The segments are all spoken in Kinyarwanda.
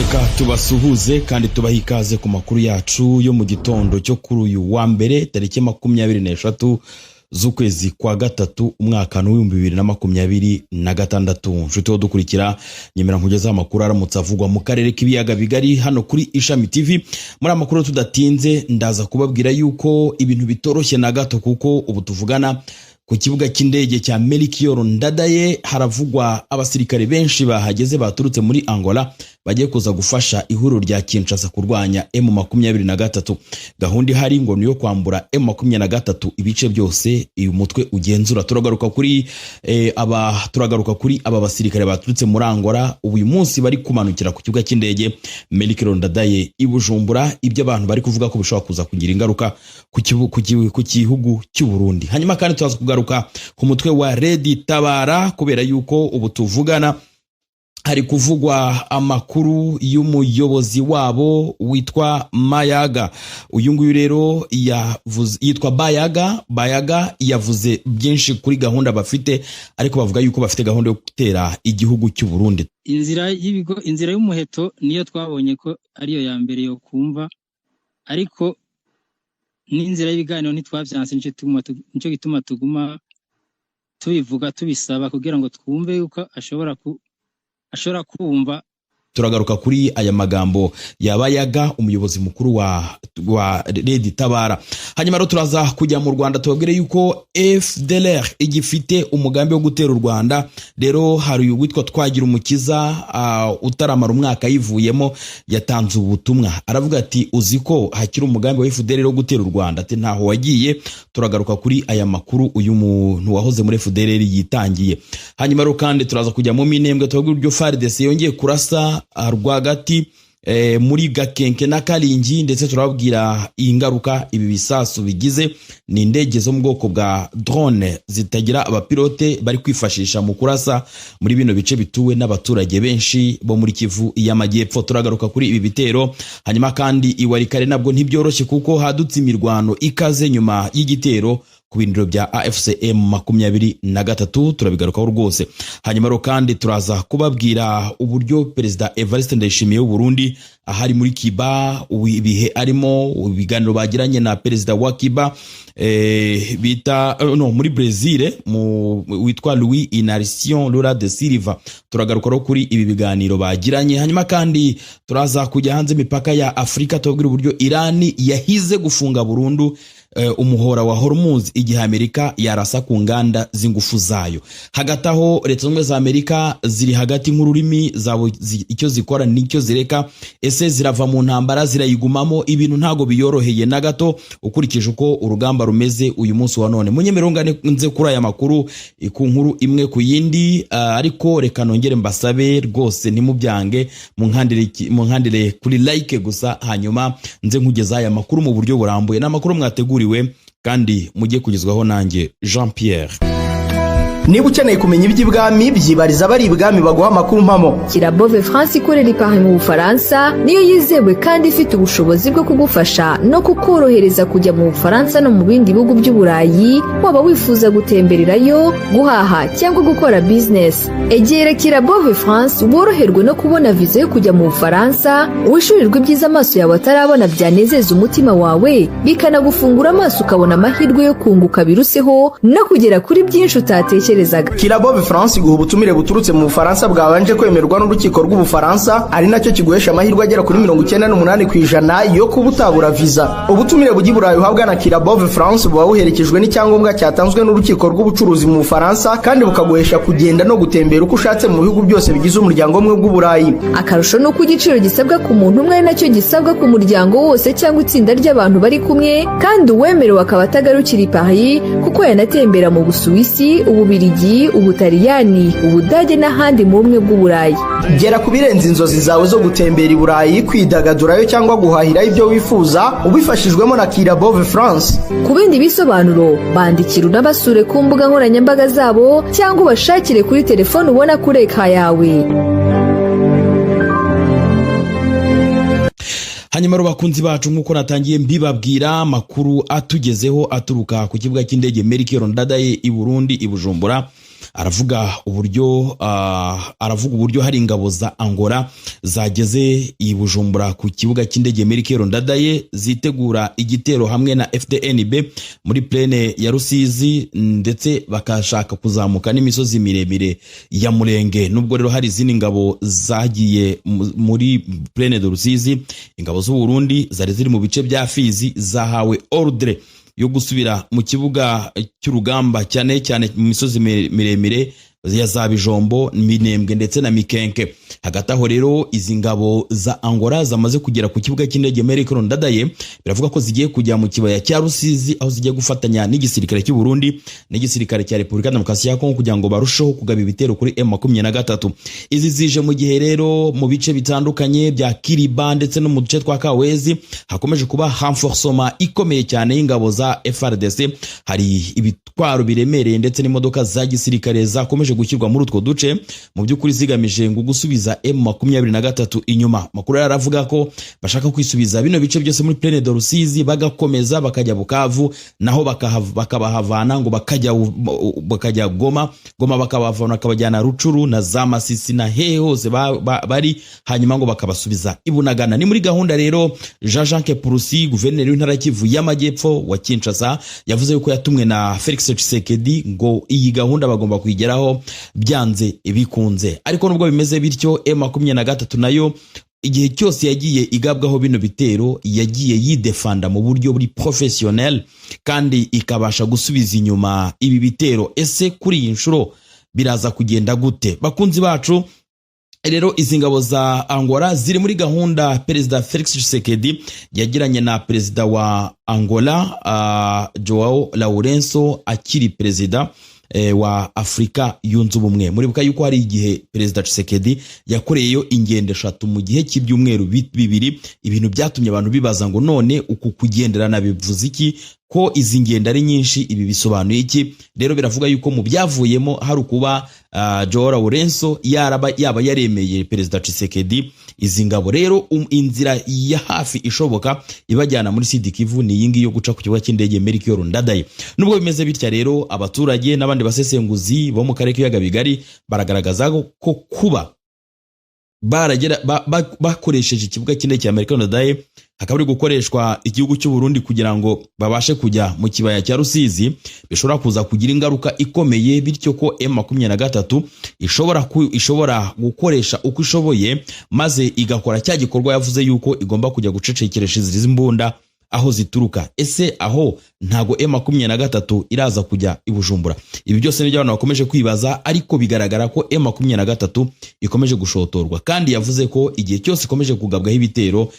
reka tubasuhuze kandi tubaha ikaze ku makuru yacu yo mu gitondo cyo kuri uyu wa mbere tariki 23 z'ukwezi kwa gatatu umwaka wa 2026. Nshuti wo dukurikira nyemera nkugeza amakuru aramutse avugwa mu karere k'ibiyaga bigari hano kuri Ishami TV. Muri amakuru tudatinze ndaza kubabwira yuko ibintu bitoroshye na gato, kuko ubu tuvugana ku kibuga cy'indege cya Melchior Ndadaye haravugwa abasirikare benshi bahageze baturutse muri Angola bagiye kuza gufasha ihuriro rya Kinshasa kurwanya M23. Gahunda ihari ngo niyo kwambura M23 ibice byose uyu mutwe ugenzura. Turagaruka kuri aba basirikare baturutse muri Angola uyu munsi bari kumanukira ku kibuga cy'indege Melchior Ndadaye i Bujumbura, ibyo abantu bari kuvuga ko bishobora kuza kugira ingaruka ku gihugu cy'u Burundi. Hanyuma kandi tuzaza kugaruka ku mutwe wa Red Tabara, kubera yuko ubu tuvugana hari kuvugwa amakuru y'umuyobozi wabo witwa Mayaga. Uyu nguyu rero yitwa Bayaga yavuze byinshi kuri gahunda bafite, ariko bavuga yuko bafite gahunda yo gutera igihugu cy'u Burundi. Inzira y'umuheto niyo twabonye ko ariyo ya mbere yo kumva, ariko n'inzira y'ibiganiro ntitwavyanse. Nico gituma tuguma tubivuga tubisaba kugira ngo twumve yuko ashobora kumva. Turagaruka kuri aya magambo yabayaga umuyobozi mukuru wa Red Tabara. Hanyuma rero turaza kujya mu Rwanda tubabwire yuko FDLR igifite umugambi wo gutera u Rwanda. Rero hari witwa Twagira Umukiza utaramara umwaka yivuyemo yatanze ubutumwa, aravuga ati uziko hakiri umugambi wa FDLR wo gutera u Rwanda, ati ntaho wagiye. Turagaruka kuri aya makuru uyu muntu wahoze muri FDLR yitangiye. Hanyuma rero kandi turaza kujya mu Minembwe tubabwire uryo FARDC yongeye kurasa rwagati muri Gakenke na Kalingi, ndetse turababwira ingaruka ibi bisasu bigize. Ni indege zo mu bwoko bwa drone zitagira abapilote bari kwifashisha mu kurasa muri bino bice bituwe n'abaturage benshi bo muri Kivu y'Amajyepfo. Turagaruka kuri ibi bitero. Hanyuma kandi iwarikare nabwo ntibyoroshye kuko hadutse imirwano ikaze nyuma y'igitero ku bindiro bya AFCM 23. Turabigarukaho rwose. Hanyuma ro kandi turaza kubabwira uburyo Perezida Evariste Ndayishimiye w'u Burundi ahari muri Kiba, ibihe arimo ibiganiro bagiranye na Perezida wa Kiba muri Brazil witwa Luis Inacio Lula da Silva. Turagaruka ro kuri ibi biganiro bagiranye. Hanyuma kandi turaza kujya hanze imipaka ya Afrika tubabwira uburyo Irani yahize gufunga burundu umuhora wa Hormuz igihe Amerika yarasa ku nganda z'ingufu zayo. Hagati aho Leta Zunze za Amerika ziri hagati nk'ururimi zabo icyo zikora n'icyo zireka. Ese zirava mu ntambara zirayigumamo? Ibintu ntago biyoroheye na gato ukurikije uko urugamba rumeze uyu munsi wa none. Munyemerongane nze kuri aya makuru ku nkuru imwe ku yindi, ariko reka nongere mbasabe rwose ntimubyange munkandire kuri like gusa, hanyuma nze nkugeza aya makuru mu buryo burambuye. N'amakuru mwateguriwe kandi mujye kugezwaho nanjye Jean Pierre. Niba ukeneye kumenya iby'ibwami byibariza bari ibwami baguha amakuru mpamo. Kirabove France ikorera i Paris mu Bufaransa niyo yizewe kandi ifite ubushobozi bwo kugufasha no kukorohereza kujya mu Bufaransa no mu bindi bihugu by'Uburayi, waba wifuza gutembererayo, guhaha cyangwa gukora business. Egera Kirabove France woroherwe no kubona viza yo kujya mu Bufaransa, wishurirwe ibyiza amaso yawe atarabona byanezeza umutima wawe, bikanagufungura amaso ukabona amahirwe yo kunguka biruseho no kugera kuri byinshi utatekerezaga. Kirabove France iguha ubutumire buturutse mu Bufaransa bwabanje kwemerwa n'urukiko rw'Ubufaransa, ari nacyo kiguhesha amahirwe agera kuri 98% yo kuba utabura visa. Ubutumire bujya i Burayi uhabwa na Kirabove France buba buherekejwe n'icyangombwa cyatanzwe n'urukiko rw'ubucuruzi mu Bufaransa, kandi bukaguhesha kugenda no gutembera uko ushatse mu bihugu byose bigize umuryango umwe bw'Uburayi. Akarusho no ku giciro gisabwa ku muntu umwe ari nacyo gisabwa ku muryango wose cyangwa itsinda ry'abantu bari kumwe, kandi uwemerewe akaba atagarukira i Paris kuko yanatembera mu Busuwisi, Ububirigi, Ubutaliyani, Ubudage n'ahandi mu bumwe bw'Uburayi. Gera ku birenze inzozi zawe zo gutembera i Burayi, kwidagadurayo cyangwa guhahirayo ibyo wifuza ubifashijwemo na Kirabove France. Ku bindi bisobanuro bandikira unabasure ku mbuga nkoranyambaga zabo cyangwa ubashakire kuri telefone ubona kuri eka yawe. Hanyuma bakunzi bacu nk'uko natangiye mbibabwira amakuru atugezeho aturuka ku kibuga cy'indege Melchior Ndadaye i Burundi i Bujumbura. aravuga uburyo hari ingabo za Angola zageze i Bujumbura ku kibuga cy'indege Melchior Ndadaye zitegura igitero hamwe na FDNB muri plene ya Rusizi, ndetse bakashaka kuzamuka n'imisozi miremire ya Murenge. Nubwo rero hari izindi ngabo zagiye muri plene de Rusizi, ingabo z'u Burundi zari ziri mu bice bya Fizi zahawe ordre yo gusubira mu kibuga cy'urugamba, cyane cyane mu misozi miremire ya za Bijombo, Minembwe ndetse na Mikenke. Hagati aho rero izi ngabo za Angola zamaze kugera ku kibuga cy'indege Melchior Ndadaye, biravuga ko zigiye kujya mu kibaya cya Rusizi, aho zigiye gufatanya n'igisirikare cy'u Burundi n'igisirikare cya Repubulika Demokarasi ya Kongo kugira ngo barusheho kugaba ibitero kuri M23. Izi zije mu gihe rero mu bice bitandukanye bya Kiriba ndetse no mu duce twa Kawezi hakomeje kuba renforcement ikomeye cyane y'ingabo za FARDC. Hari ibitwaro biremereye ndetse n'imodoka za gisirikare zakomeje gushyirwa muri utwo duce, mu by'ukuri zigamije ngo gusubiza M23 inyuma. Makuru yaravuga ko bashaka kwisubiza bino bice byose muri plene de Rusizi, bagakomeza bakajya Bukavu, naho bakabahavana ngo bakajya Goma bakabavana bakabajyana Rucuru na za Masisi na hehe hose bari, hanyuma ngo bakabasubiza Ibunagana. Ni muri gahunda rero Jean Kepurusi, guverineri w'intara Kivu y'Amajyepfo wa Kinshasa, yavuze yuko yatumwe na Felix Tshisekedi ngo iyi gahunda bagomba kuyigeraho byanze bikunze. Ariko nubwo bimeze bityo, M23 nayo igihe cyose yagiye igabwaho bino bitero yagiye yidefanda mu buryo buri professionnel kandi ikabasha gusubiza inyuma ibi bitero. Ese kuri iyi nshuro biraza kugenda gute? Bakunzi bacu, rero izi ngabo za Angola ziri muri gahunda Perezida Felix Tshisekedi yagiranye na Perezida wa Angola Joao Lourenço akiri perezida wa Afrika yunze ubumwe. Muribuka yuko hari igihe Perezida Tshisekedi yakoreyeyo ingendo 3 mu gihe cy'ibyumweru bibiri, ibintu byatumye abantu bibaza ngo none uku kugenderana bivuze iki, ko izi ngendo ari nyinshi, ibi bisobanuye iki? Rero biravuga yuko mu byavuyemo hari ukuba Joao Lourenço yaba yaremeye Perezida Tshisekedi izi ngabo. Rero inzira ya hafi ishoboka ibajyana muri Sud Kivu ni yingi yo guca ku kibuga cy'indege Melchior Ndadaye. Nubwo bimeze bitya rero, abaturage n'abandi basesenguzi bo mu karere k'ibiyaga bigari baragaragaza ko kuba bakoresheje ikibuga cy'indege cya Melchior Ndadaye hakaba ari gukoreshwa igihugu cy'u Burundi kugira ngo babashe kujya mu kibaya cya Rusizi, bishobora kuza kugira ingaruka ikomeye, bityo ko M23 ishobora gukoresha uko ishoboye maze igakora cya gikorwa yavuze yuko igomba kujya gucecekeresha izi mbunda aho zituruka. Ese aho ntago M23 iraza kujya i Bujumbura? Ibi byose nibyo abantu bakomeje kwibaza, ariko bigaragara ko M23 ikomeje gushotorwa, kandi yavuze ko igihe cyose ikomeje kugabwaho ibitero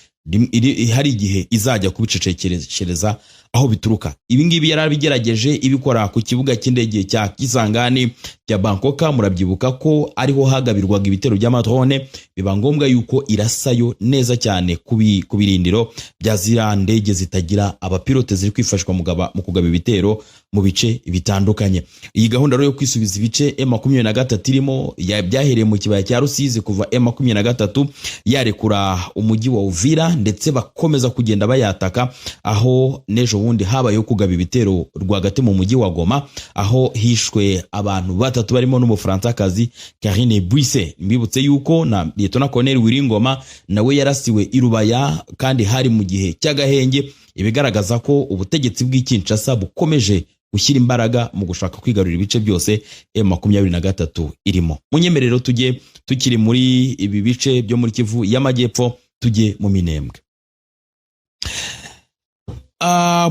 hari igihe izajya kubicecekereza aho bituruka. Ibi ngibi yarabigerageje ibikora ku kibuga cy'indege cya Kisangani cya Bangkok. Murabyibuka ko ariho hagabirwaga ibitero by'amadrone, biba ngombwa yuko irasayo neza cyane ku birindiro bya zira ndege zitagira abapilote ziri kwifashwa mu kugaba ibitero mu bice bitandukanye. Iyi gahunda rero yo kwisubiza ibice M23 irimo byahereye mu kibaya cya Rusizi kuva M23 yarekura umujyi wa Uvira, ndetse bakomeza kugenda bayataka, aho nejo bundi habayeho kugaba ibitero rwagati mu mujyi wa Goma, aho hishwe abantu 3 barimo n'Umufaransa-kazi Karine Buisse. Mbibutse yuko na Lieutenant Colonel Wiringoma nawe yarasiwe i Rubaya, kandi hari mu gihe cy'agahenge, ibigaragaza ko ubutegetsi bw'Kinshasa bukomeje gushyira imbaraga mu gushaka kwigarurira ibice byose M23 irimo. Munyemerero tujye tukiri muri ibi bice byo muri Kivu y'Amajyepfo, tujye mu Minembwe.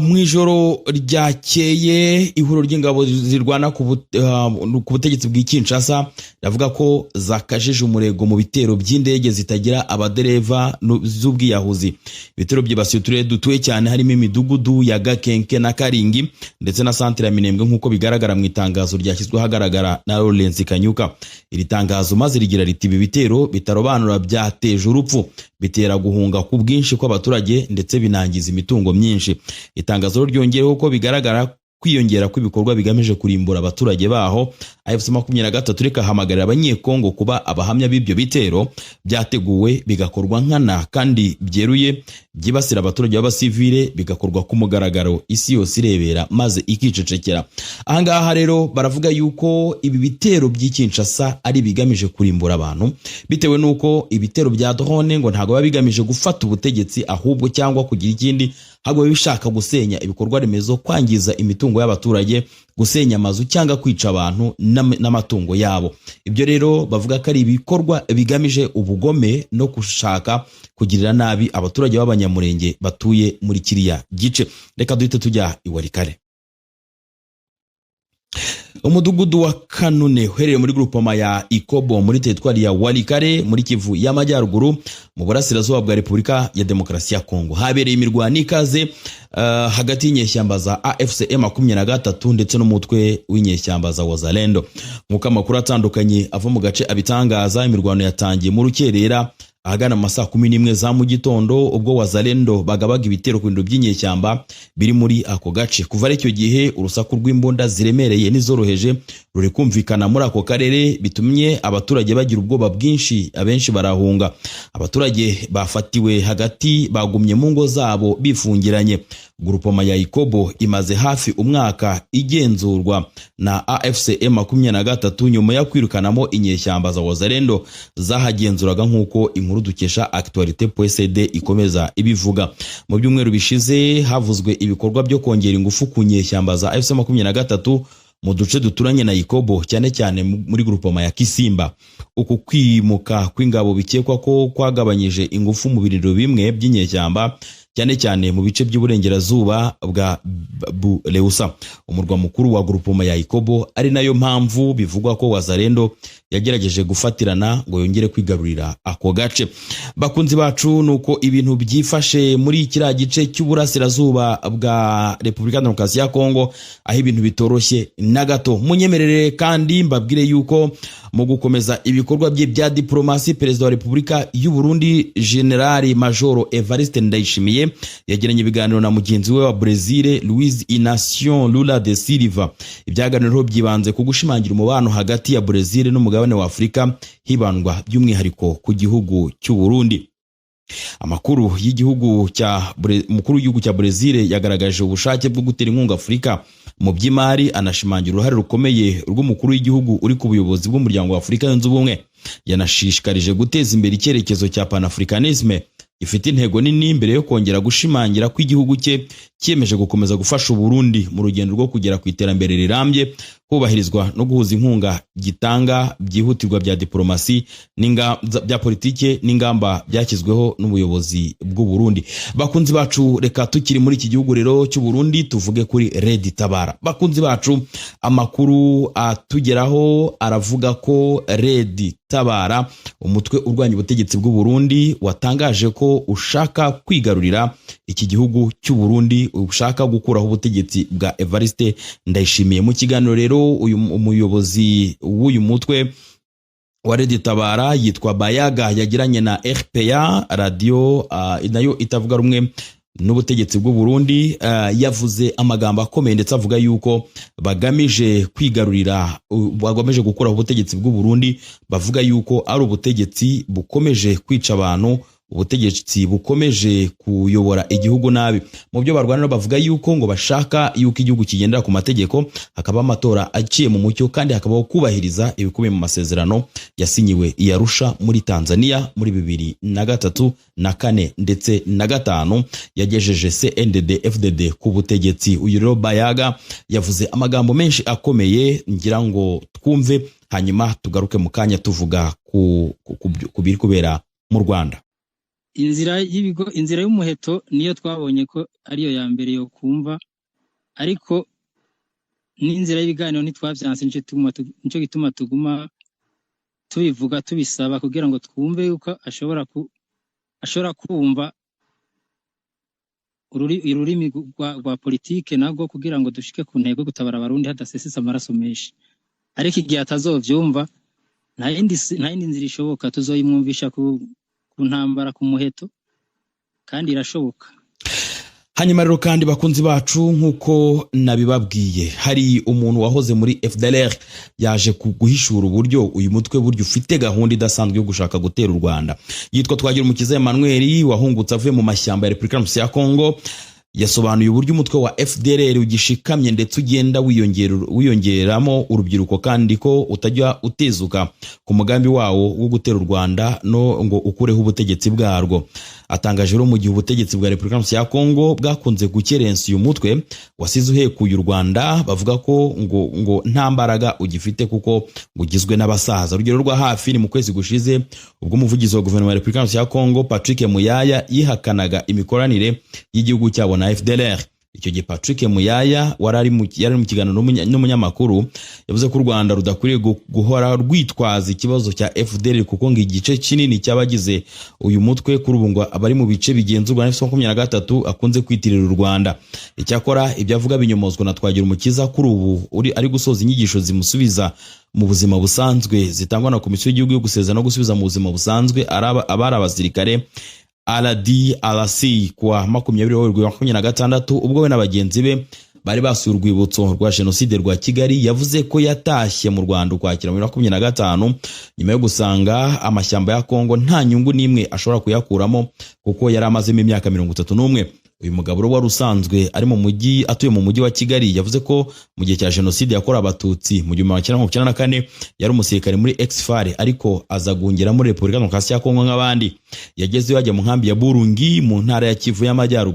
Mu ijoro ryakeye ihuriro ry'ingabo zirwana ku butegetsi bw'Kinshasa ravuga ko zakajije umurego mu bitero by'indege zitagira abadereva z'ubwiyahuzi. Ibitero byibasiye uturere dutuye cyane harimo imidugudu ya Gakenke na Karingi ndetse na santere ya Minembwe, nk'uko bigaragara mu itangazo ryashyizwe ahagaragara na Lawrence Kanyuka. Iri tangazo maze rigira riti ibi bitero bitarobanura byateje urupfu, bitera guhunga ku bwinshi kw'abaturage ndetse binangiza imitungo myinshi. Itangazo ryongeyeho ko bigaragara kwiyongera kw'ibikorwa bigamije kurimbura abaturage baho. AFC 23 reka hamagarira abanyekongo kuba abahamya b'ibyo bitero byateguwe bigakorwa nkana kandi byeruye byibasira abaturage b'abasivile, bigakorwa ku mugaragaro, isi yose irebera maze ikicecekera. Ahangaha rero baravuga yuko ibi bitero by'Kinshasa ari bigamije kurimbura abantu, bitewe nuko ibitero bya drone ngo ntago bigamije gufata ubutegetsi ahubwo cyangwa kugira ikindi, ahubwo bishaka gusenya ibikorwa remezo, kwangiza imitungo y'abaturage, gusenya amazu cyangwa kwica abantu n'amatungo yabo. Ibyo rero bavuga ko ari ibikorwa bigamije ubugome no gushaka kugirira nabi abaturage b'abanyamurenge batuye muri kiriya gice. Reka duhite tujya i Walikale. Umudugudu wa Kanune uherereye muri groupement ya Ikobo muri teritwari ya Walikale muri Kivu y'Amajyaruguru mu burasirazuba bwa Repubulika ya Demokarasi ya Kongo habereye imirwano ikaze hagati y'inyeshyamba za AFC M23 ndetse n'umutwe w'inyeshyamba za Wazalendo. Nk'uko amakuru atandukanye ava mu gace abitangaza, imirwano yatangiye mu rukerera ahagana mu saa 11 za mu gitondo ubwo Wazalendo bagabaga ibitero ku bintu by'inyeshyamba biri muri ako gace. Kuva icyo gihe urusaku rw'imbunda ziremereye n'izoroheje ruri kumvikana muri ako karere, bitumye abaturage bagira ubwoba bwinshi, abenshi barahunga. Abaturage bafatiwe hagati bagumye mu ngo zabo bifungiranye. Groupement ya Ikobo imaze hafi umwaka igenzurwa na AFC M23 nyuma ya kwirukanamo inyeshyamba za Wazalendo zahagenzuraga, nk'uko inkuru dukesha Actualité.cd ikomeza ibivuga. Mu byumweru bishize havuzwe ibikorwa byo kongera ingufu ku nyeshyamba za AFC M23 mu duce duturanye na Ikobo, cyane cyane muri groupement ya Kisimba. Uku kwimuka kw'ingabo bikekwa ko kwagabanyije ingufu mu birindiro bimwe by'inyeshyamba, cyane cyane mu bice by'uburengerazuba bwa Buleusa, umurwa mukuru wa groupement ya Ikobo, ari nayo mpamvu bivugwa ko Wazalendo yagerageje gufatirana ngo yongere kwigarurira ako gace. Bakunzi bacu, nuko ibintu byifashe muri kiriya gice cy'uburasirazuba bwa Repubulika ya Demokarasi ya Kongo, aho ibintu bitoroshye na gato. Munyemerere kandi mbabwire yuko mu gukomeza ibikorwa bya diplomasi, Perezida wa Repubulika y'u Burundi General Major Evariste Ndayishimiye yagiranye ibiganiro na mugenzi we wa Brazil Luiz Inacio Lula de Silva. Ibyaganiro byibanze ku gushimangira umubano hagati ya Brazil n'umugabane wa Afrika, hibandwa by'umwihariko ku gihugu cy'u Burundi. Amakuru y'igihugu mukuru w'igihugu cya Brazil yagaragaje ubushake bwo gutera inkunga Afrika mu by'imari, anashimangira uruhare rukomeye rw'umukuru w'igihugu uri ku buyobozi bw'umuryango wa Afrika yunze ubumwe. Yanashishikarije guteza imbere icyerekezo cya Pan-Africanisme ifite intego nini mbere yo kongera gushimangira ko igihugu cye cyemeje gukomeza gufasha Burundi mu rugendo rwo kugera ku iterambere rirambye, hubahirizwa no guhuza inkunga gitanga byihutirwa bya diplomasi bya politike n'ingamba byakizweho n'ubuyobozi bw'u Burundi. Bakunzi bacu, reka tukiri muri iki gihugu rero cy'u Burundi tuvuge kuri Red Tabara. Bakunzi bacu, amakuru atugeraho aravuga ko Red Tabara, umutwe urwanya ubutegetsi bw'u Burundi, watangaje ko ushaka kwigarurira iki gihugu cy'u Burundi, ushaka gukuraho ubutegetsi bwa Evariste Ndayishimiye. Mu kiganiro rero uyu umuyobozi w'uyu mutwe wa Red Tabara yitwa Bayaga yagiranye na RPA radio nayo itavuga rumwe n'ubutegetsi bw'u Burundi, yavuze amagambo akomeye ndetse avuga yuko bagamije kwigarurira, bagamije gukuraho ubutegetsi bw'u Burundi, bavuga yuko ari ubutegetsi bukomeje kwica abantu, ubutegetsi bukomeje kuyobora igihugu nabi. Mu byo barwanira bavuga yuko ngo bashaka yuko igihugu kigendera ku mategeko, hakaba amatora aciye mu mucyo, kandi hakabaho kubahiriza ibikubiye mu masezerano yasinyiwe i Arusha muri Tanzania muri 2003 na 4 ndetse na 5 yagejeje CNDD FDD ku butegetsi. Uyu rero Bayaga yavuze amagambo menshi akomeye, ngira ngo twumve hanyuma tugaruke mu kanya tuvuga ku biri kubera mu Rwanda. Inzira y'umuheto niyo twabonye ko ariyo ya mbere yo kumva, ariko n'inzira y'ibiganiro ntitwabyanse, nicyo gituma tuguma tubivuga tubisaba kugira ngo twumve yuko ashobora kumva ururimi rwa politike nabwo, kugira ngo dushike ku ntego gutabara abarundi hadasesetse amaraso menshi. Ariko igihe atazovyumva, nta yindi nzira ishoboka, tuzoyimwumvisha ku ntambara ku muheto, kandi irashoboka. Hanyuma rero kandi bakunzi bacu nkuko nabibabwiye, hari umuntu wahoze muri FDLR yaje guhishura uburyo uyu mutwe buryo ufite gahunda idasanzwe yo gushaka gutera u Rwanda. Yitwa Twagirumukiza Emmanuel, wahungutse avuye mu mashyamba ya Repubulika Demokarasi ya Kongo. Yasobanuye uburyo umutwe wa FDLR ugishikamye ndetse ugenda wiyongeramo urubyiruko kandi ko utajya utezuka ku mugambi wawo wo gutera u Rwanda no ngo ukureho ubutegetsi bwarwo. Atangaje rero mu gihe ubutegetsi bwa Repubulika Demokarasi ya Kongo bwakunze gukerensa uyu mutwe wasize uhekuye u Rwanda, bavuga ko ngo nta mbaraga ugifite kuko ugizwe n'abasaza. Urugero rwa hafi ni mu kwezi gushize ubwo umuvugizi wa guverinoma ya Repubulika Demokarasi ya Kongo Patrick Muyaya yihakanaga imikoranire y'igihugu cyabo na FDLR. Icyo gihe Patrick Muyaya yari mu kiganiro n'umunyamakuru yavuze ko u Rwanda rudakwiriye guhora rwitwaza ikibazo cya FDLR kuko ngo igice kinini cy'abagize uyu mutwe kuri ubu ngo abari mu bice bigenzurwa na M23 akunze kwitirira u Rwanda. Icyakora ibyo avuga binyomozwa na Twagirumukiza kuri ubu ari gusoza inyigisho zimusubiza mu buzima busanzwe zitangwa na Komisiyo y'Igihugu yo gusezerana no gusubiza mu buzima busanzwe abari abasirikare RDRC kuwa 2026 ubwo we n'abagenzi be bari basuye urwibutso rwa Jenoside rwa Kigali. Yavuze ko yatashye mu Rwanda ukwakira 2025 nyuma yo gusanga amashyamba ya Kongo nta nyungu n'imwe ashobora kuyakuramo kuko yari amazemo imyaka 31. Uyu mugabo wari usanzwe ari mu mujyi atuye mu mujyi wa Kigali yavuze ko mu gihe cya Jenoside yakorewe Abatutsi mu 1994 yari umusirikare muri Exfare ariko aza guhungira muri Repubulika Demokarasi ya Kongo nk'abandi. Yagezeyo ajya mu nkambi ya Burungi mu ntara ya Kivu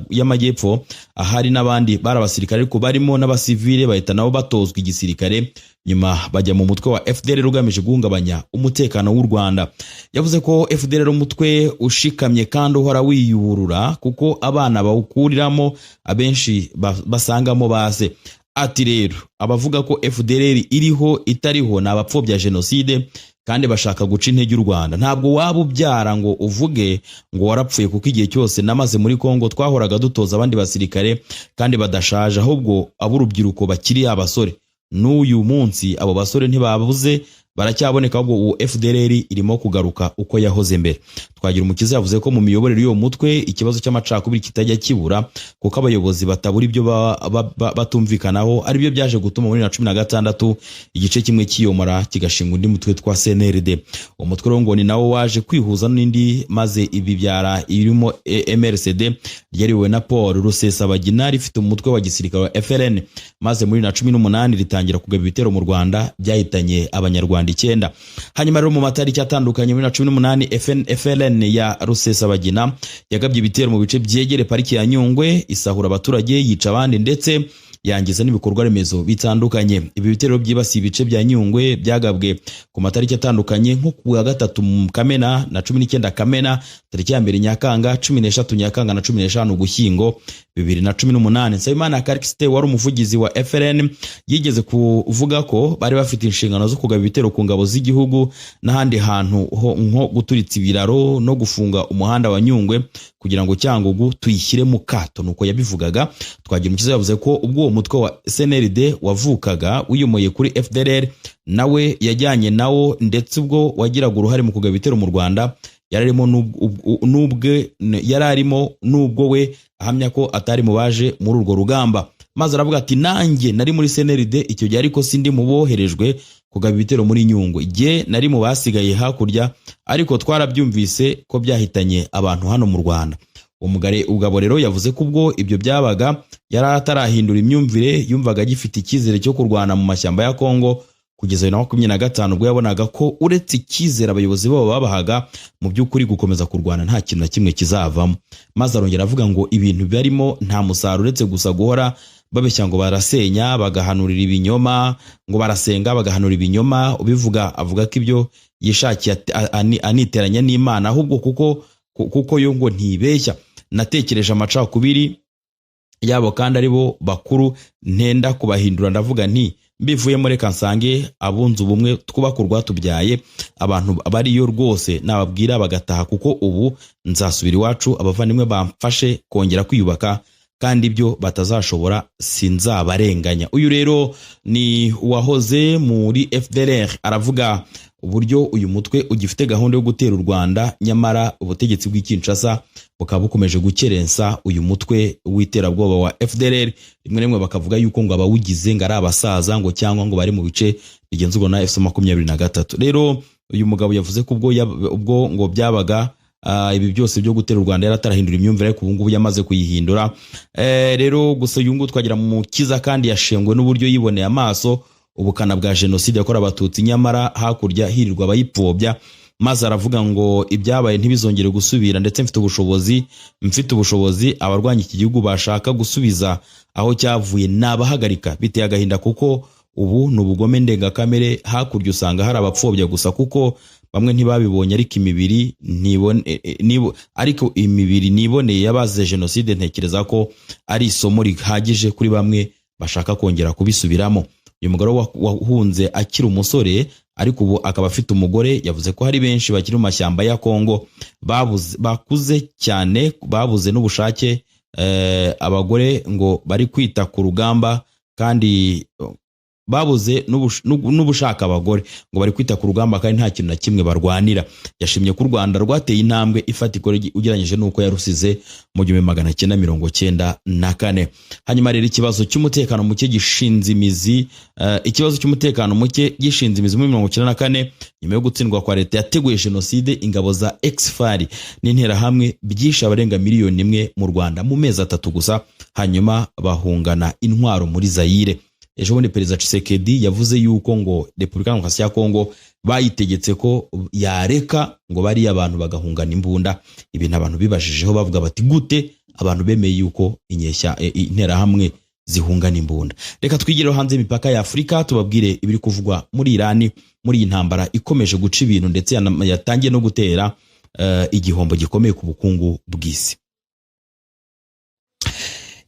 y'Amajyepfo ahari n'abandi bari abasirikare ariko barimo n'abasivile bahita nabo batozwa igisirikare nyuma bajya mu mutwe wa FDLR ugamije guhungabanya umutekano w'u Rwanda. Yavuze ko FDLR umutwe ushikamye kandi uhora wiyuburura kuko abana bawukuriramo abenshi basangamo base. Ati rero abavuga ko FDLR iriho itariho ni abapfobya Jenoside kandi bashaka guca intege u Rwanda. Ntabwo waba ubyara ngo uvuge ngo warapfuye kuko igihe cyose namaze muri Kongo twahoraga dutoza abandi basirikare kandi badashaje ahubwo aburubyiruko bakiri abasore. N'uyu munsi abo basore ntibabuze baracyaboneka ahubwo FDLR irimo kugaruka uko yahoze mbere. Twagirumukiza yavuze ko mu miyoborere y'uwo mutwe ikibazo cy'amacakubiri kitajya kibura kuko abayobozi batabura ibyo batumvikanaho ari byo byaje gutuma muri 2016 igice kimwe kiyomora kigashinga undi mutwe twa CNRD. Umutwe rongo ni nawo waje kwihuza n'indi maze ibibyara irimo MRCD ryariwe na Paul Rusesabagina rifite umutwe wa gisirikare wa FLN maze muri 2018 ritangira kugaba ibitero mu Rwanda byahitanye abanyarwanda 9. Hanyuma rero mu matariki atandukanye muri 2018 FLN ya Rusesabagina yagabye ibitero mu bice byegere pariki ya Nyungwe isahura abaturage yica abandi ndetse yangiza n'ibikorwa remezo bitandukanye. Ibi bitero byibasiye ibice bya Nyungwe byagabwe ku matariki atandukanye nko ku wa 3 Kamena na 19 Kamena, tariki ya 2 Nyakanga, 13 Nyakanga na 15 Ugushyingo 2018. Nsabimana Karikiste wari umuvugizi wa FLN yigeze kuvuga ko bari bafite inshingano zo kugaba ibitero ku ngabo z'igihugu n'ahandi hantu nko guturitsa ibiraro no gufunga umuhanda wa Nyungwe kugira ngo Cyangugu tuyishyire mu kato. Nuko yabivugaga. Twagirumukiza yavuze ko ubwo uwo mutwe wa CNRD wavukaga wiyomoye kuri FDLR nawe yajyanye nawo ndetse ubwo wagiraga uruhare mu kugaba ibitero mu Rwanda yararimo nubwo we ahamya ko atari mu baje muri urwo rugamba. Maze aravuga ati nanjye nari muri CNRD icyo gihe ariko sindi mu boherejwe kugaba ibitero muri Nyungwe, jye nari mu basigaye hakurya ariko twarabyumvise ko byahitanye abantu hano mu Rwanda. Ugabo rero yavuze ko ubwo ibyo byabaga yari atarahindura imyumvire, yumvaga gifite icyizere cyo kurwana mu mashyamba ya Kongo kugeza 2025 ubwo yabonaga ko uretse icyizere abayobozi babo babahaga mu by'ukuri gukomeza kurwana nta kintu na kimwe kizavamo. Maze arongera avuga ngo ibintu barimo nta musaruro uretse gusa guhora babeshya ngo barasenya bagahanurira ibinyoma, ngo barasenga bagahanura ibinyoma. Ubivuga avuga ko ibyo yishakiye aniteranya n'Imana ahubwo kuko yo ngo ntibeshya. Natekereje amacakubiri yabo kandi aribo bakuru ntenda kubahindura, ndavuga nti mbivuyemo reka nsange abunze ubumwe twubakurwa tubyaye abantu abariyo rwose nababwira bagataha kuko ubu nzasubira iwacu abavandimwe bamfashe kongera kwiyubaka kandi ibyo batazashobora sinzabarenganya. Uyu rero ni uwahoze muri FDLR, aravuga uburyo uyu mutwe ugifite gahunda yo gutera u Rwanda, nyamara ubutegetsi bw'Kinshasa bukaba bukomeje gukerensa uyu mutwe w'iterabwoba wa FDLR. Rimwe rimwe bakavuga yuko ngo abawugize ngo ari abasaza ngo cyangwa ngo bari mu bice bigenzurwa na FC23. Rero uyu mugabo yavuze ko ubwo ngo byabaga ibi byose byo gutera u Rwanda yaratarahindura imyumvire, ariko ubu ngubu yamaze kuyihindura. Rero gusa uyu nguyu twagira mu Mukiza kandi yashengwe n'uburyo yiboneye amaso ubukana bwa jenoside yakorewe Abatutsi, nyamara hakurya hirirwa abayipfobya, maze aravuga ngo ibyabaye ntibizongere gusubira, ndetse mfite ubushobozi abarwanya iki gihugu bashaka gusubiza aho cyavuye nabahagarika. Biteye agahinda kuko ubu ni ubugome ndengakamere, hakurya usanga hari abapfobya gusa kuko bamwe ntibabibonye, ariko imibiri niboneye yabaze jenoside ntekereza ko ari isomo rihagije kuri bamwe bashaka kongera kubisubiramo. Uyu mugore wahunze akiri umusore ariko ubu akaba afite umugore, yavuze ko hari benshi bakiri mu mashyamba ya Kongo bakuze cyane, babuze n'ubushake, abagore ngo bari kwita ku rugamba, kandi babuze n'ubushaka abagore ngo bari kwita ku rugamba kandi nta kintu na kimwe barwanira. Yashimye ko u Rwanda rwateye intambwe ifatika ugereranyije n'uko yarusize mu 1994. Hanyuma rero ikibazo cy'umutekano muke gishinze imizi muri 1994 nyuma yo gutsindwa kwa leta yateguye jenoside. Ingabo za Exfari n'interahamwe byishe abarenga miliyoni 1 mu Rwanda mu mezi 3 gusa, hanyuma bahungana intwaro muri Zaire. Ejo bundi Perezida Tshisekedi yavuze yuko ngo Repubulika Demokarasi ya Kongo bayitegetse ko yareka ngo bari abantu bagahungana imbunda. Ibintu abantu bibajijeho bavuga bati gute abantu bemeye yuko interahamwe zihungana imbunda. Reka twigireho hanze imipaka ya Afrika tubabwire ibiri kuvugwa muri Irani, muri iyi ntambara ikomeje guca ibintu ndetse yatangiye no gutera igihombo gikomeye ku bukungu bw'isi.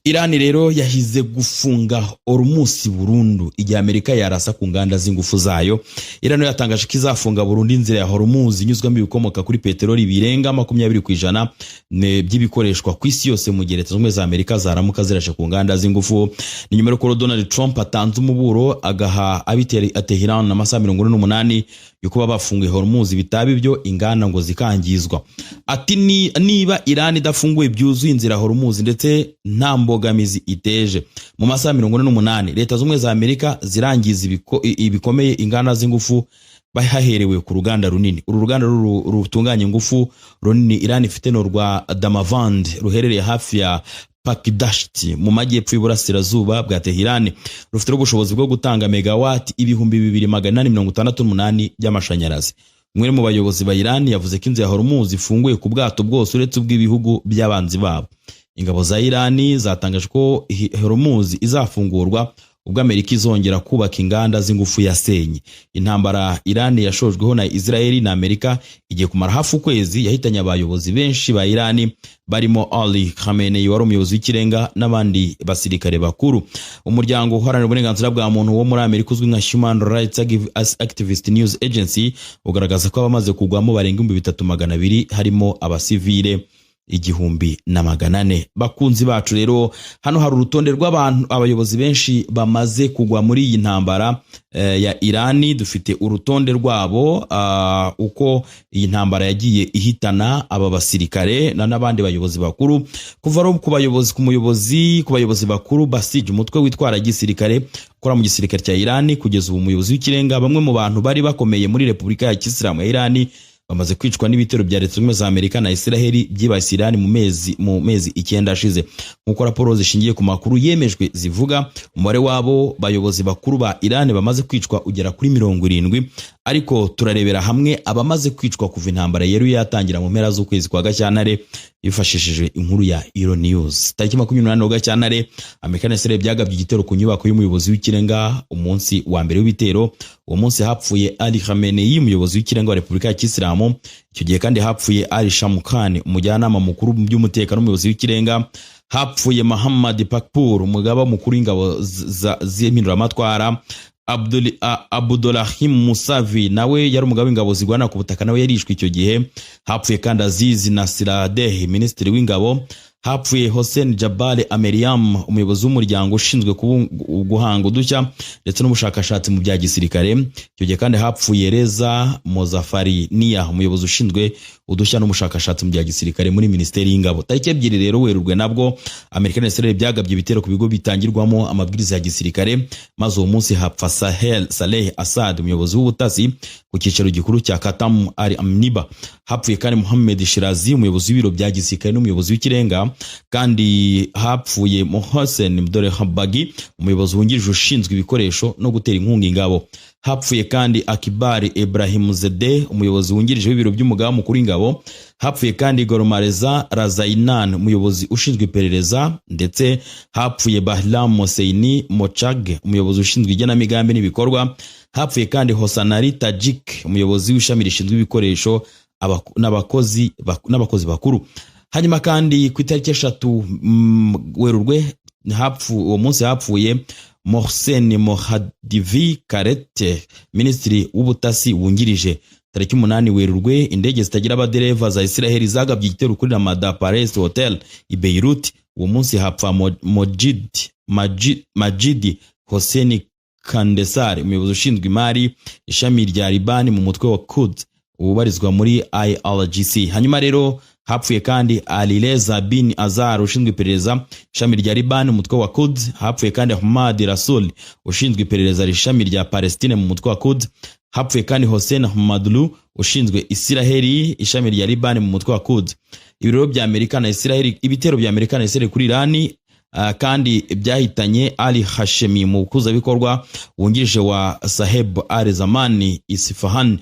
Irani rero yahize gufunga Hormuz burundu igihe Amerika yarasa ku nganda z'ingufu zayo. Irani yatangaje ko izafunga burundu inzira ya Hormuz inyuzwamo ibikomoka kuri peteroli birenga 20% by'ibikoreshwa ku isi yose mu gihe Leta Zunze Ubumwe za Amerika zaramuka zirashe ku nganda z'ingufu. Ni nyuma y'uko Donald Trump atanze umuburo agaha abitera Tehran na masaha 48 yuko bafunguye Hormuz, bitaba ibyo inganda ngo zikangizwa. Ati niba Irani idafunguye byuzuye inzira Hormuz ndetse nta mbogamizi iteje, mu masaha 48 Leta Zunze Ubumwe za Amerika zirangiza ibikomeye inganda z'ingufu bahaherewe ku ruganda runini. Uru ruganda rutunganya ingufu runini Irani ifite no rwa Damavand ruherereye hafi ya Pakidashti mu majyepfo y'uburasirazuba bwa Tehran, rufite ubushobozi bwo gutanga megawati 2868 by'amashanyarazi. Umwe mu bayobozi ba Iran yavuze ko inzira ya Hormuz ifunguye ku bwato bwose uretse ubw'ibihugu by'abanzi babo. Ingabo za Iran zatangaje ko Hormuz izafungurwa ubwo Amerika izongera kubaka inganda z'ingufu yasenye. Intambara Iran yashojweho na Israeli na Amerika igiye kumara hafi ukwezi yahitanye abayobozi benshi ba Iran barimo Ali Khamenei wari umuyobozi w'ikirenga n'abandi basirikare bakuru. Umuryango uharanira uburenganzira bwa muntu wo muri Amerika uzwi nka Human Rights Activist News Agency ugaragaza ko abamaze kugwamo barenga 3200 harimo abasivile 1400. Bakunzi bacu rero, hano hari urutonde rw'abantu abayobozi benshi bamaze kugwa muri iyi ntambara ya Irani. Dufite urutonde rwabo uko iyi ntambara yagiye ihitana aba basirikare n'abandi bayobozi bakuru, kuva ku bayobozi bakuru Basij, umutwe witwara gisirikare ukora mu gisirikare cya Irani, kugeza ubu umuyobozi w'ikirenga. Bamwe mu bantu bari bakomeye muri Repubulika ya Kisilamu ya Irani bamaze kwicwa n'ibitero bya Leta Zunze Ubumwe za Amerika na Israeli byibasiye Irani mu mezi 9 ashize. Nkuko raporo zishingiye ku makuru yemejwe zivuga, umubare wabo bayobozi bakuru ba Irani bamaze kwicwa ugera kuri 70, ariko turarebera hamwe abamaze kwicwa kuva intambara yeruye yatangira mu mpera z'ukwezi kwa Gashyantare yifashishije inkuru ya Euronews. Tariki 28 Gashyantare Amerika na Israeli byagabye igitero ku nyubako y'umuyobozi w'ikirenga umunsi wa mbere w'ibitero. Uwo munsi hapfuye Ali Khamenei, umuyobozi w'ikirenga wa Repubulika ya Kisilamu. Icyo gihe kandi hapfuye Ali Shamkhani, umujyanama mukuru mu by'umutekano n'umuyobozi w'ikirenga. Hapfuye Muhammad Pakpur, umugaba mukuru w'ingabo z'impinduramatwara. Abdulrahim Musavi nawe yari umugabo w'ingabo zigwana ku butaka, nawe yarishwe icyo gihe. Hapfuye kandi Aziz Nasiradeh, minisitiri w'ingabo. hapfuye Hossein Jabal Ameriam, umuyobozi w'umuryango ushinzwe guhanga udushya ndetse n'ubushakashatsi mu bya gisirikare. Icyo gihe kandi hapfuye Reza Mozafari Nia, umuyobozi ushinzwe udushya n'ubushakashatsi mu bya gisirikare muri Minisiteri y'Ingabo. Tariki 2 rero Werurwe nabwo Amerika na Israel byagabye ibitero ku bigo bitangirwamo amabwiriza ya gisirikare, maze uwo munsi hapfa Saleh Assad, umuyobozi w'ubutasi ku cyicaro gikuru cya Qatam al-Amniba. Hapfuye kandi Mohammed Shirazi, umuyobozi w'ibiro bya gisirikare n'umuyobozi w'ikirenga, kandi hapfuye Mohsen Mdolhabagi, umuyobozi wungirije ushinzwe ibikoresho no gutera inkunga ingabo. Hapfuye kandi Akibari Ibrahim Zede, umuyobozi wungirije w'ibiro by'umugaba mukuru w'ingabo. Hapfuye kandi Goromareza Razainan, umuyobozi ushinzwe iperereza, ndetse hapfuye Bahlam Moseini Mochag, umuyobozi ushinzwe igenamigambi n'ibikorwa. Hapfuye kandi Hosanari Tajik, umuyobozi w'ishami rishinzwe ibikoresho n'abakozi bakuru. Hanyuma kandi ku itariki 3 Werurwe uwo munsi hapfuye Mohsen Mohadivi Karete, minisitiri w'ubutasi wungirije. Tariki 8 Werurwe indege zitagira abadereva za Israel zagabye igitero kuri Ramada Palace Hotel i Beirut. Uwo munsi hapfa Majidi Hossein Kandesar, umuyobozi ushinzwe imari ishami rya Libani mu mutwe wa Quds ubarizwa muri IRGC. Hanyuma rero hapfuye kandi Alireza bin Azar, ushinzwe iperereza ishami rya Libani mu mutwe wa Quds. Hapfuye kandi Ahmad Rasul, ushinzwe iperereza ishami rya Palestine mu mutwe wa Quds. Hapfuye kandi Hossein Hamadlu, ushinzwe Israeli ishami rya Libani mu mutwe wa Quds. Ibitero bya Amerika na Israel kuri Irani kandi byahitanye Ali Hashemi, umukuza bikorwa wungirije wa Saheb al-Zamani Isfahan,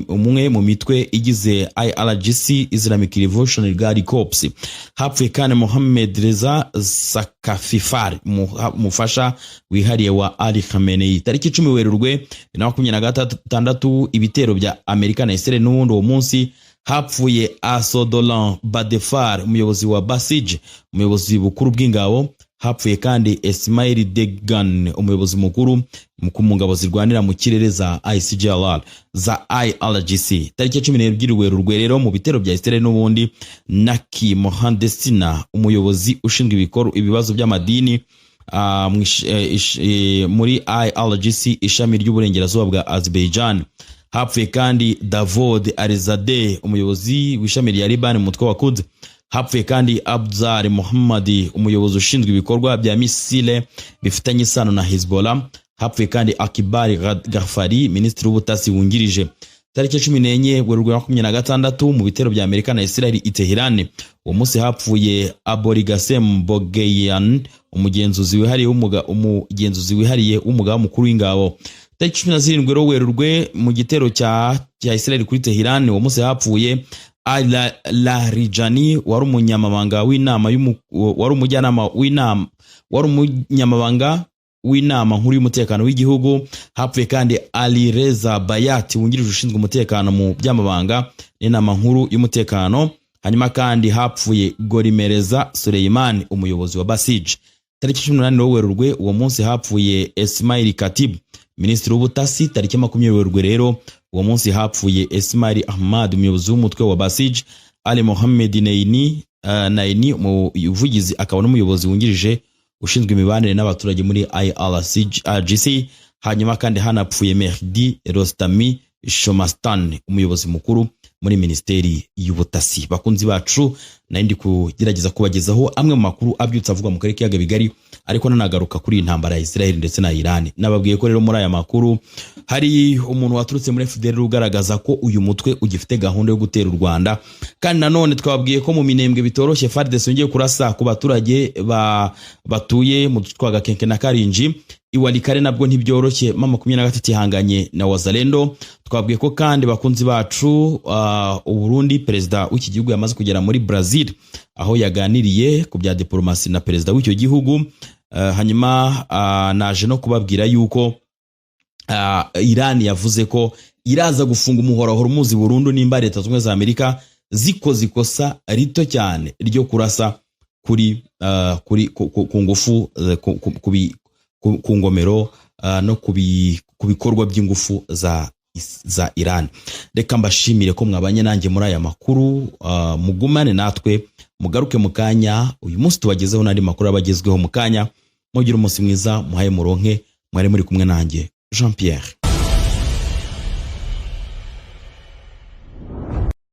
umwe mu mitwe igize IRGC, Islamic Revolutionary Guard Corps. Hapfuye kandi Mohammed Reza Sakafifar, mufasha wihariye wa Ali Khamenei. Tariki 10 Werurwe 2026 ibitero bya Amerika na Israel n'ubundi uwo munsi hapfuye Asodolan Badefar, umuyobozi wa Basij, umuyobozi bukuru bw'ingabo. Hapfuye kandi Ismail Degan, umuyobozi mukuru mu ngabo zirwanira mu kirere za ICGLR za IRGC. Tariki 12 Werurwe rero mu bitero bya Israel n'ubundi Naki Mohandesina, umuyobozi ushinzwe ibibazo by'amadini muri IRGC ishami ry'uburengerazuba bwa Azerbaijan. Hapfuye kandi Davod Arizadeh, umuyobozi w'ishami rya Libani mu mutwe wa Quds. Hapfuye kandi Abzar Muhammadi, umuyobozi ushinzwe ibikorwa bya misile bifitanye isano na Hezbollah. Hapfuye kandi Akibari Ghaffari, minisitiri w'ubutasi wungirije. Tariki 14 Werurwe 2026 mu bitero bya Amerika na Israel i Tehran. Uwo munsi hapfuye Aborigasem Bogeyan, umugenzuzi wihariye w'umugaba mukuru w'ingabo. Tariki 17 Werurwe mu gitero cya Israel kuri Tehran, uwo munsi hapfuye Larijani, wari umunyamabanga w'inama nkuru y'umutekano w'igihugu. Hapfuye kandi Ali Reza Bayat, wungirije ushinzwe umutekano mu by'amabanga n'inama nkuru y'umutekano. Hanyuma kandi hapfuye Gorimereza Suleiman, umuyobozi wa Basij. Tariki 18 Werurwe uwo munsi hapfuye Ismail Katib, minisitiri w'ubutasi. Tariki 20 Werurwe rero uwo munsi hapfuye Ismail Ahmad, umuyobozi w'umutwe wa Basij. Ali Mohammed Naini, umuvugizi akaba n'umuyobozi wungirije ushinzwe imibanire n'abaturage muri IRGC. Hanyuma kandi hanapfuye Mehdi Rostami Shomastan, umuyobozi mukuru muri Minisiteri y'Ubutasi. Bakunzi bacu, nandi kugerageza kubagezaho amwe mu makuru abyutse avuga mu karere k'ibiyaga bigari, ariko nanagaruka kuri intambara ya Israel ndetse na Iran. Nababwiye ko rero muri aya makuru hari umuntu waturutse muri FDL ugaragaza ko uyu mutwe ugifite gahunda yo gutera u Rwanda, kandi nanone twababwiye ko mu minembwe bitoroshye FARDC yongeye kurasa ku baturage batuye mu Twagakenke na Karinji. Iwalikare nabwo ntibyoroshye, M23 ihanganye na Wazalendo. Twabwiye ko kandi bakunzi bacu Burundi, perezida w'iki gihugu yamaze kugera muri Brazil, aho yaganiriye ku bya diplomasi na perezida w'icyo gihugu. Hanyuma naje no kubabwira yuko Iran yavuze ko iraza gufunga umuhora Hormuz burundu nimba Leta Zunze za Amerika zikoze ikosa rito cyane ryo kurasa kuri ku ngufu ku ngomero no ku bikorwa by'ingufu za za Iran. Reka mbashimire ko mwabanye nanjye muri aya makuru, mugumane natwe mugaruke mukanya. Uyu munsi tubagezeho n'andi makuru abagezweho mukanya. Mugira umunsi mwiza, muhaye muronke. Mwari muri kumwe nanjye Jean Pierre.